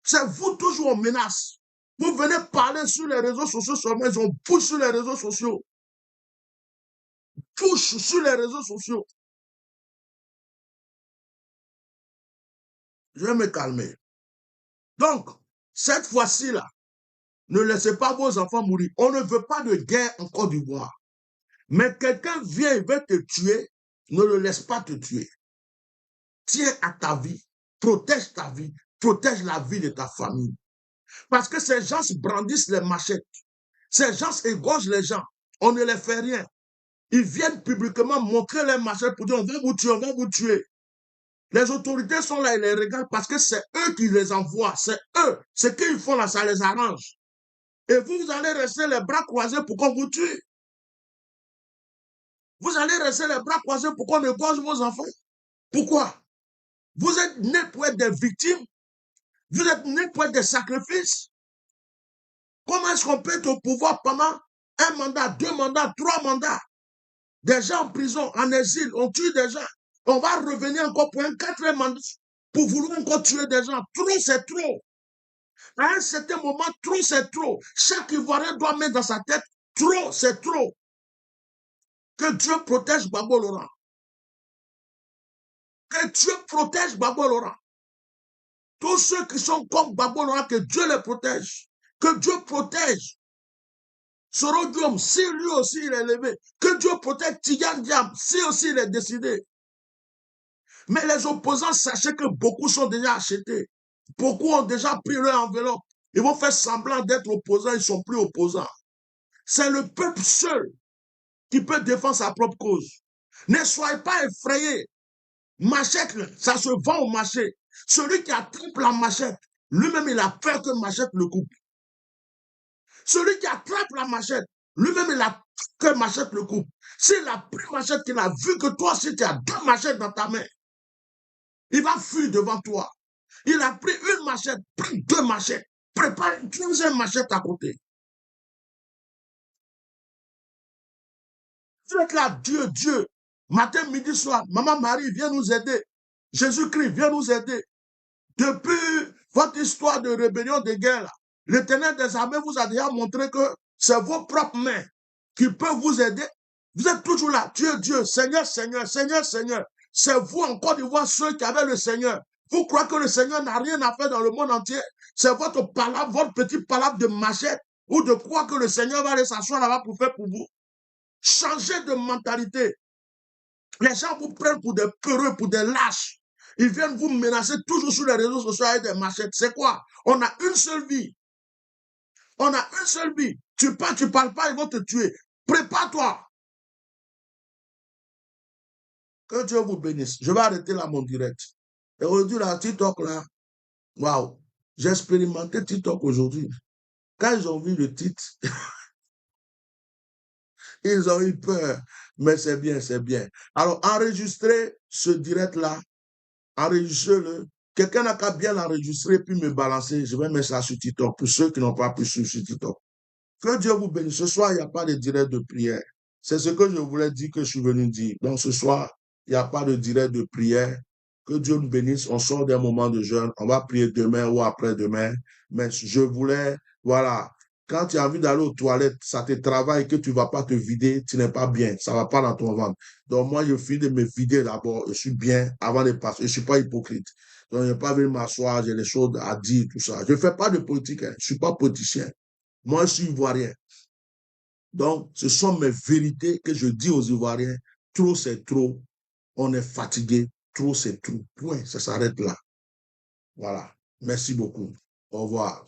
C'est vous toujours en menace. Vous venez parler sur les réseaux sociaux seulement, ils ont poussé sur les réseaux sociaux. Push sur les réseaux sociaux. Je vais me calmer. Donc, cette fois-ci là, ne laissez pas vos enfants mourir. On ne veut pas de guerre en Côte d'Ivoire. Mais quelqu'un vient et veut te tuer, ne le laisse pas te tuer. Tiens à ta vie, protège la vie de ta famille. Parce que ces gens brandissent les machettes. Ces gens égorgent les gens. On ne les fait rien. Ils viennent publiquement montrer les machettes pour dire on va vous tuer, on va vous tuer. Les autorités sont là, ils les regardent parce que c'est eux qui les envoient. C'est eux. Ce qu'ils font là, ça les arrange. Et vous allez rester les bras croisés pour qu'on vous tue. Vous allez rester les bras croisés pour qu'on égorge vos enfants. Pourquoi? Vous êtes nés pour être des victimes. Vous êtes nés pour être des sacrifices. Comment est-ce qu'on peut être au pouvoir pendant un mandat, 2 mandats, 3 mandats? Des gens en prison, en exil, on tue des gens. On va revenir encore pour un 4e mandat pour vouloir encore tuer des gens. Trop, c'est trop. À un certain moment, trop, c'est trop. Chaque Ivoirien doit mettre dans sa tête, trop, c'est trop. Que Dieu protège Gbagbo Laurent. Que Dieu protège Gbagbo Laurent. Tous ceux qui sont comme Gbagbo Laurent, que Dieu les protège. Que Dieu protège Soro Diom, si lui aussi il est levé. Que Dieu protège Tidiane Diam, si aussi il est décidé. Mais les opposants, sachez que beaucoup sont déjà achetés. Beaucoup ont déjà pris leur enveloppe. Ils vont faire semblant d'être opposants, ils ne sont plus opposants. C'est le peuple seul qui peut défendre sa propre cause. Ne soyez pas effrayés. Machette, ça se vend au marché. Celui qui attrape la machette, lui-même, il a peur que machette le coupe. Celui qui attrape la machette, lui-même, il a peur que machette le coupe. S'il a pris machette, qu'il a vu que toi aussi, tu as 2 machettes dans ta main, il va fuir devant toi. Il a pris une machette, pris 2 machettes, prépare une 3e machette à côté. Vous êtes là, Dieu, Dieu. Matin, midi, soir, Maman Marie, viens nous aider. Jésus-Christ, viens nous aider. Depuis votre histoire de rébellion, de guerre, l'Éternel des armées vous a déjà montré que c'est vos propres mains qui peuvent vous aider. Vous êtes toujours là, Dieu, Dieu, Seigneur, Seigneur, Seigneur, Seigneur. C'est vous encore de voir ceux qui avaient le Seigneur. Vous croyez que le Seigneur n'a rien à faire dans le monde entier? C'est votre palabre, votre petite palabre de machette ou de croire que le Seigneur va aller s'asseoir là-bas pour faire pour vous. Changez de mentalité. Les gens vous prennent pour des peureux, pour des lâches. Ils viennent vous menacer toujours sur les réseaux sociaux avec des machettes. C'est quoi? On a une seule vie. On a une seule vie. Tu parles pas, ils vont te tuer. Prépare-toi. Que Dieu vous bénisse. Je vais arrêter là mon direct. Et aujourd'hui, là, TikTok, là, waouh, j'ai expérimenté TikTok aujourd'hui. Quand ils ont vu le titre, ils ont eu peur. Mais c'est bien, c'est bien. Alors, enregistrez ce direct-là. Enregistrez-le. Quelqu'un n'a qu'à bien l'enregistrer puis me balancer. Je vais mettre ça sur TikTok pour ceux qui n'ont pas pu suivre sur TikTok. Que Dieu vous bénisse. Ce soir, il n'y a pas de direct de prière. C'est ce que je voulais dire que je suis venu dire. Donc ce soir, il n'y a pas de direct de prière. Que Dieu nous bénisse. On sort d'un moment de jeûne. On va prier demain ou après-demain. Mais je voulais, voilà, quand tu as envie d'aller aux toilettes, ça te travaille, que tu ne vas pas te vider, tu n'es pas bien. Ça ne va pas dans ton ventre. Donc moi, je finis de me vider d'abord. Je suis bien avant de passer. Je ne suis pas hypocrite. Donc je n'ai pas venir m'asseoir, j'ai les choses à dire, tout ça. Je ne fais pas de politique. Hein. Je ne suis pas politicien. Moi, je suis ivoirien. Donc, ce sont mes vérités que je dis aux Ivoiriens. Trop, c'est trop. On est fatigué. Trop, c'est trop. Point. Ça s'arrête là. Voilà. Merci beaucoup. Au revoir.